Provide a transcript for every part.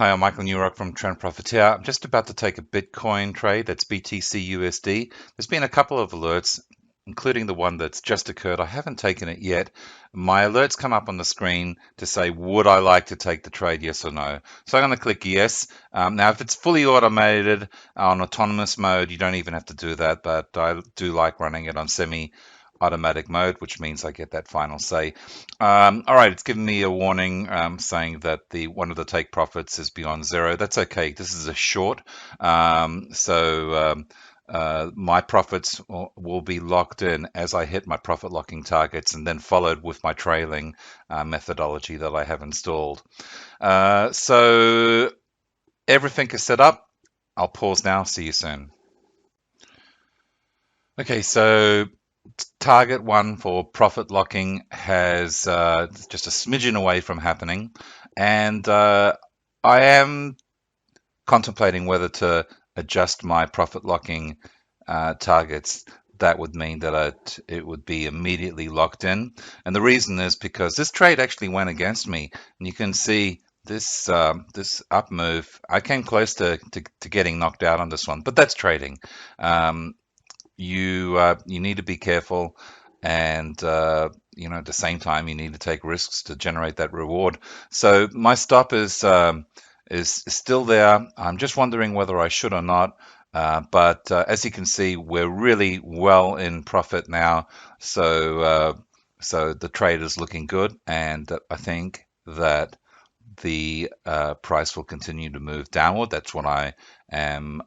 Hi, I'm Michael Newrock from Profiteer. I'm just about to take a Bitcoin trade. That's BTCUSD. There's been a couple of alerts, including the one that's just occurred. I haven't taken it yet. My alerts come up on the screen to say, would I like to take the trade, yes or no? So I'm going to click yes. Now, if it's fully automated on autonomous mode, you don't even have to do that, but I do like running it on semi-automatic mode, which means I get that final say. All right, it's given me a warning saying that one of the take profits is beyond zero. That's okay. This is a short, my profits will be locked in as I hit my profit locking targets, and then followed with my trailing methodology that I have installed. So everything is set up. I'll pause now. See you soon. Okay, so target one for profit locking has just a smidgen away from happening, and I am contemplating whether to adjust my profit locking targets. That would mean that it would be immediately locked in, and the reason is because this trade actually went against me, and you can see this this up move. I came close to getting knocked out on this one, but that's trading. You need to be careful, and at the same time you need to take risks to generate that reward. So my stop is still there. I'm just wondering whether I should or not. But as you can see, we're really well in profit now. So the trade is looking good, and I think that the price will continue to move downward. That's what I am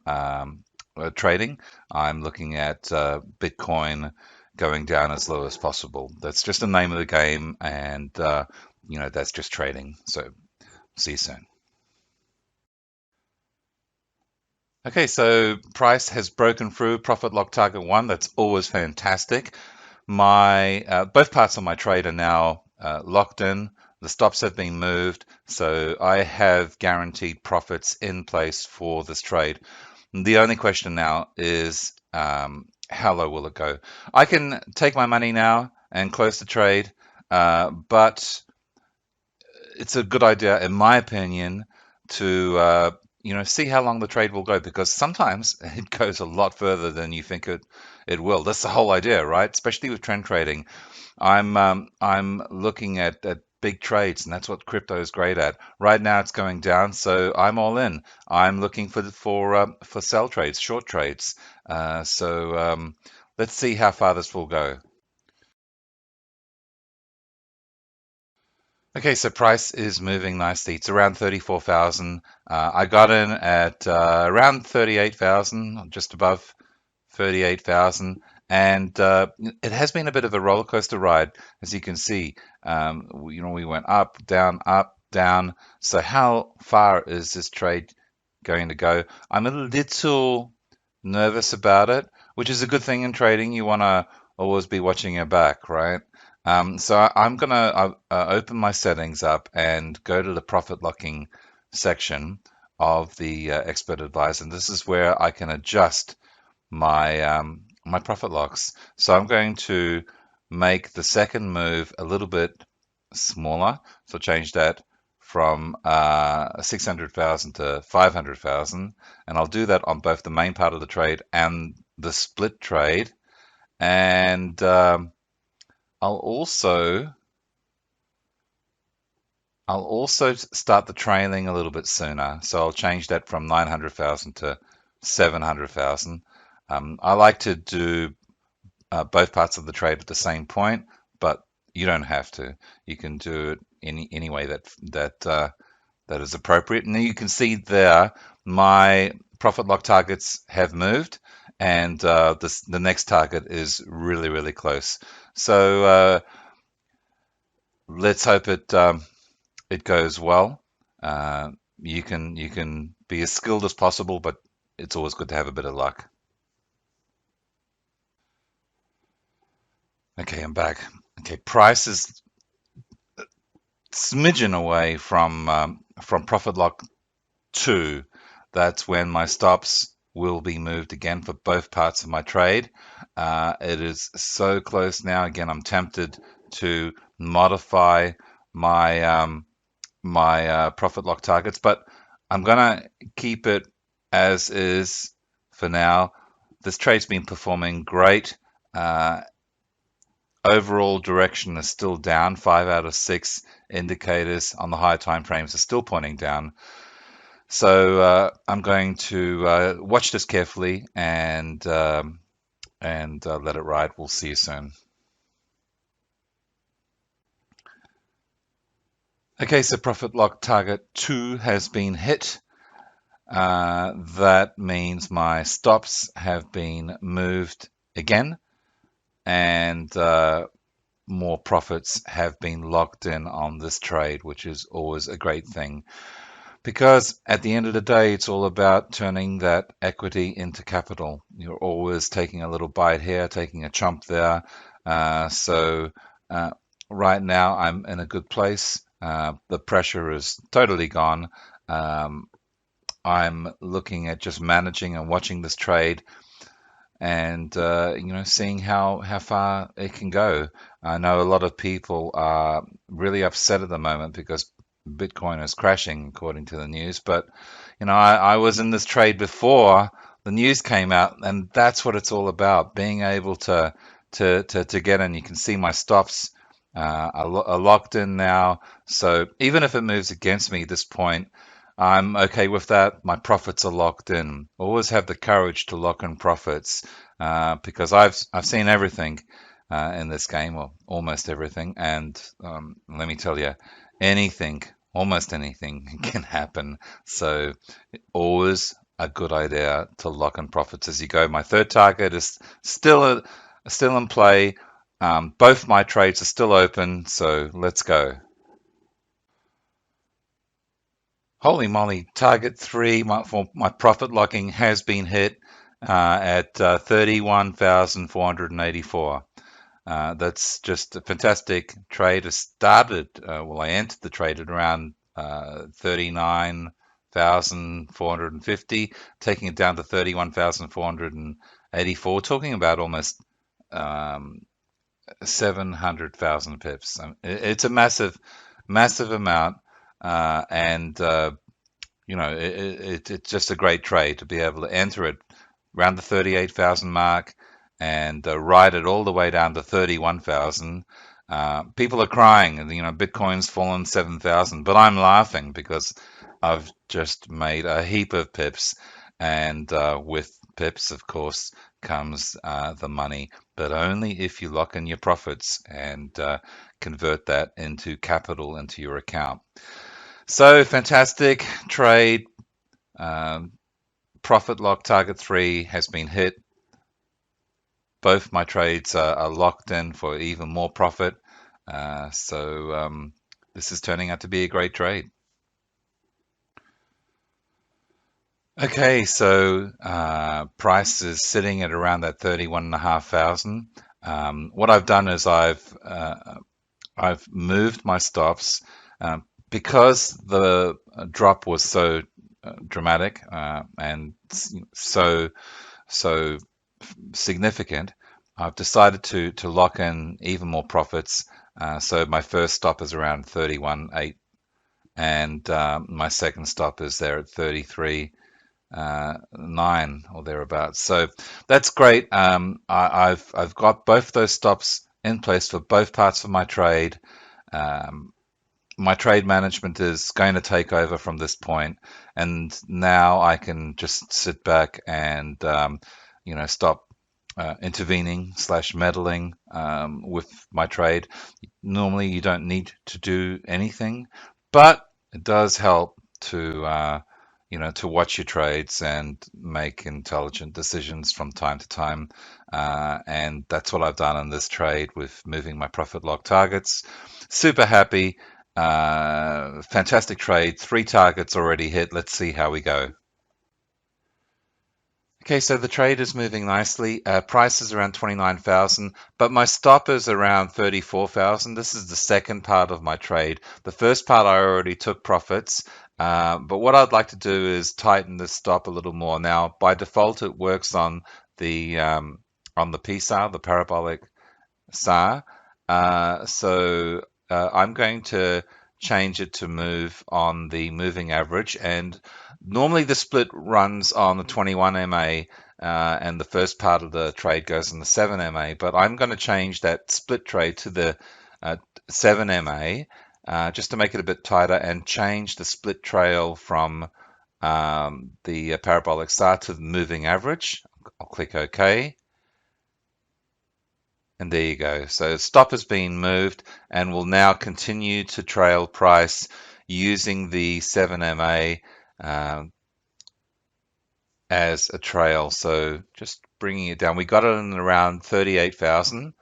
trading. I'm looking at Bitcoin going down as low as possible. That's just the name of the game, and that's just trading. So see you soon. Okay, so price has broken through profit lock target one. That's always fantastic. My both parts of my trade are now locked in. The stops have been moved, so I have guaranteed profits in place for this trade. The only question now is how low will it go? I can take my money now and close the trade, but it's a good idea, in my opinion, to see how long the trade will go, because sometimes it goes a lot further than you think it will. That's the whole idea, right? Especially with trend trading. I'm looking at big trades, and that's what crypto is great at. Right now, it's going down, so I'm all in. I'm looking for sell trades, short trades. Let's see how far this will go. Okay, so price is moving nicely. It's around 34,000. I got in at around 38,000, just above 38,000, and it has been a bit of a roller coaster ride, as you can see. We went up, down. So how far is this trade going to go? I'm a little nervous about it, which is a good thing in trading. You want to always be watching your back, right? So I'm going to open my settings up and go to the profit locking section of the expert advisor. And this is where I can adjust my profit locks. So I'm going to make the second move a little bit smaller. So change that from 600,000 to 500,000, and I'll do that on both the main part of the trade and the split trade. And I'll also start the trailing a little bit sooner. So I'll change that from 900,000 to 700,000. I like to do both parts of the trade at the same point, but you don't have to. You can do it any way that is appropriate. And you can see there my profit lock targets have moved, and the next target is really, really close. So let's hope it goes well. You can be as skilled as possible, but it's always good to have a bit of luck. Okay, I'm back. Okay, price is smidgen away from profit lock 2. That's when my stops will be moved again for both parts of my trade. It is so close now. Again, I'm tempted to modify my my profit lock targets, but I'm gonna keep it as is for now. This trade's been performing great. Uh, Overall direction is still down. 5 out of 6 indicators on the higher time frames are still pointing down. So I'm going to watch this carefully and let it ride. We'll see you soon. Okay, so profit lock target 2 has been hit. That means my stops have been moved again, and more profits have been locked in on this trade, which is always a great thing. Because at the end of the day, it's all about turning that equity into capital. You're always taking a little bite here, taking a chump there. So right now, I'm in a good place. The pressure is totally gone. Um, I'm looking at just managing and watching this trade and seeing how far it can go. I know a lot of people are really upset at the moment because Bitcoin is crashing according to the news, but I was in this trade before the news came out, and that's what it's all about, being able to get in. You can see my stops are locked in now, so even if it moves against me at this point, I'm okay with that. My profits are locked in. Always have the courage to lock in profits because I've seen everything in this game, or almost everything, and let me tell you, anything, almost anything can happen. So always a good idea to lock in profits as you go. My third target is still in play. Both my trades are still open, so let's go. Holy moly, target 3 for my profit locking has been hit at 31,484. That's just a fantastic trade. It started, I entered the trade at around 39,450, taking it down to 31,484, talking about almost um, 700,000 pips. It's a massive amount, and it's just a great trade to be able to enter it around the 38,000 mark and ride it all the way down to 31,000. People are crying, and Bitcoin's fallen 7,000, but I'm laughing because I've just made a heap of pips, and with pips, of course, comes the money, but only if you lock in your profits and convert that into capital into your account. So fantastic trade. Um, Profit lock target 3 has been hit. Both my trades are locked in for even more profit. So this is turning out to be a great trade. Okay, so price is sitting at around that 31,500. What I've done is I've moved my stops because the drop was so dramatic and so significant. I've decided to lock in even more profits. So my first stop is around 31.8, and my second stop is there at 33.9 or thereabouts. So that's great. I've got both those stops in place for both parts of my trade. Um, my trade management is going to take over from this point, and now I can just sit back and stop intervening slash meddling with my trade. Normally, you don't need to do anything, but it does help to watch your trades and make intelligent decisions from time to time. And that's what I've done in this trade with moving my profit lock targets. Super happy. Fantastic trade. 3 targets already hit. Let's see how we go. Okay, so the trade is moving nicely. Price is around 29,000, but my stop is around 34,000. This is the second part of my trade. The first part I already took profits, but what I'd like to do is tighten the stop a little more. Now, by default, it works on the PSAR, the parabolic SAR. So I'm going to change it to move on the moving average. And normally the split runs on the 21 MA, and the first part of the trade goes on the 7 MA, but I'm going to change that split trade to the 7 MA, just to make it a bit tighter, and change the split trail from the parabolic star to the moving average. I'll click OK. And there you go. So stop has been moved and will now continue to trail price using the 7 MA as a trail. So just bringing it down. We got it in around 38,000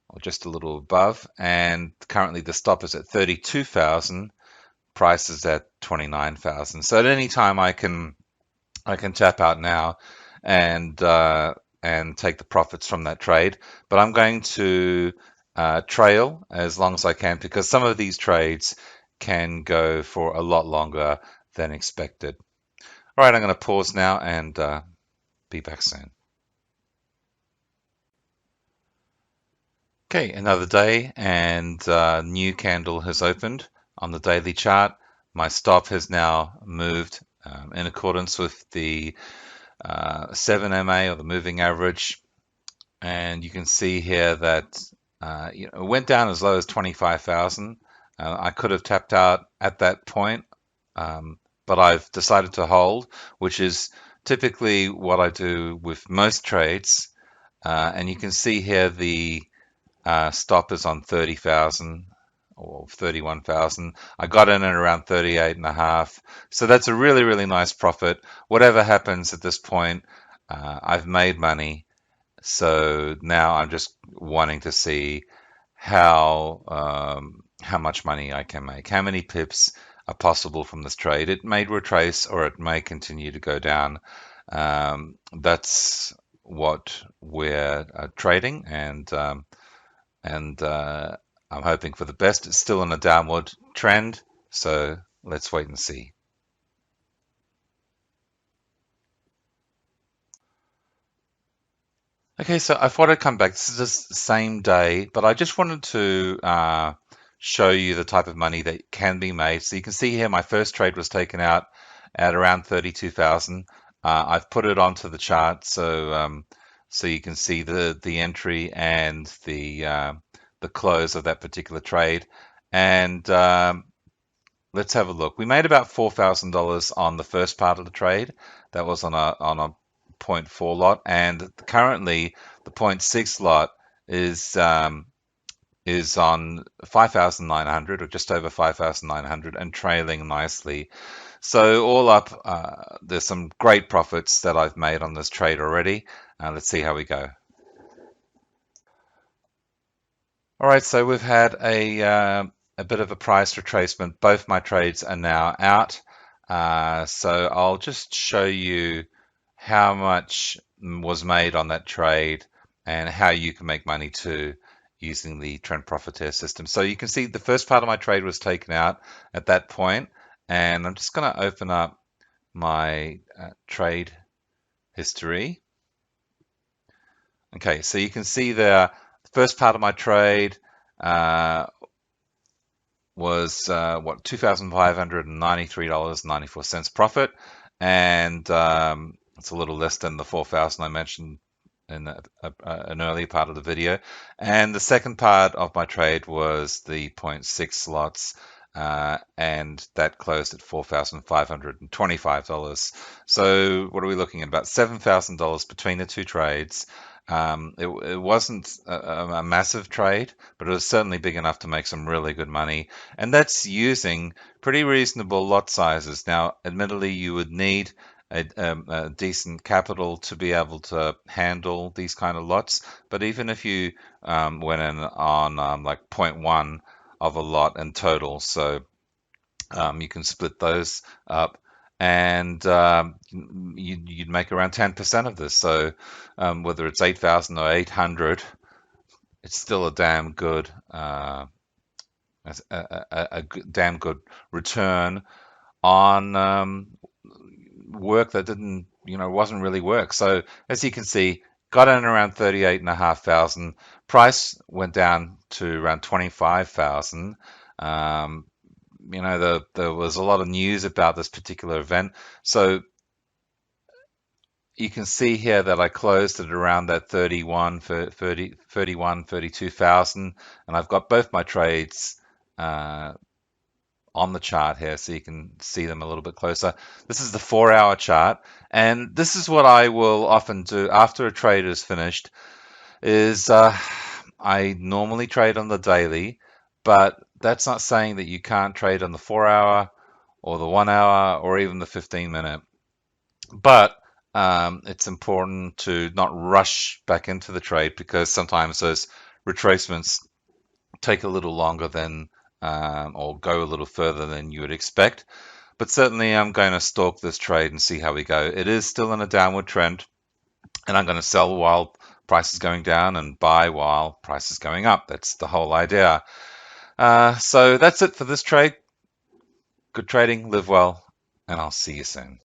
or just a little above. And currently the stop is at 32,000. Price is at 29,000. So at any time I can tap out now and take the profits from that trade. But I'm going to trail as long as I can, because some of these trades can go for a lot longer than expected. All right, I'm going to pause now and be back soon. Okay, another day and new candle has opened on the daily chart. My stop has now moved in accordance with the 7 MA or the moving average, and you can see here that it went down as low as 25,000. I could have tapped out at that point, but I've decided to hold, which is typically what I do with most trades. And you can see here the stop is on 30,000 or 31,000. I got in at around 38.5. So that's a really, really nice profit. Whatever happens at this point, I've made money. So now I'm just wanting to see how much money I can make, how many pips are possible from this trade. It may retrace or it may continue to go down. That's what we're trading, and I'm hoping for the best. It's still in a downward trend, so let's wait and see. Okay, so I thought I'd come back. This is the same day, but I just wanted to show you the type of money that can be made. So you can see here my first trade was taken out at around 32,000. I've put it onto the chart so you can see the entry and the close of that particular trade. And let's have a look. We made about $4,000 on the first part of the trade. That was on a 0.4 lot, and currently the 0.6 lot is on 5,900 or just over 5,900 and trailing nicely. So all up, there's some great profits that I've made on this trade already. Let's see how we go. All right, so we've had a bit of a price retracement. Both my trades are now out. So I'll just show you how much was made on that trade and how you can make money too using the Trend Profiteer system. So you can see the first part of my trade was taken out at that point, and I'm just going to open up my trade history. Okay, so you can see the first part of my trade was what, $2,593.94 profit, and it's a little less than the 4,000 I mentioned in an earlier part of the video. And the second part of my trade was the 0.6 slots, and that closed at $4,525. So what are we looking at? About $7,000 between the two trades. It wasn't a massive trade, but it was certainly big enough to make some really good money. And that's using pretty reasonable lot sizes. Now, admittedly, you would need a decent capital to be able to handle these kind of lots. But even if you went in on like 0.1 of a lot in total, so you can split those up, and you'd make around 10% of this. So whether it's 8,000 or 800, it's still a damn good damn good return on work that wasn't really work. So as you can see, got in around 38,500. Price went down to around 25,000. There was a lot of news about this particular event. So you can see here that I closed at around that 32,000, and I've got both my trades on the chart here so you can see them a little bit closer. This is the 4-hour chart, and this is what I will often do after a trade is finished is I normally trade on the daily, but that's not saying that you can't trade on the 4-hour or the 1-hour or even the 15-minute. But it's important to not rush back into the trade because sometimes those retracements take a little longer than or go a little further than you would expect. But certainly I'm going to stalk this trade and see how we go. It is still in a downward trend, and I'm going to sell while price is going down and buy while price is going up. That's the whole idea. So that's it for this trade. Good trading, live well, and I'll see you soon.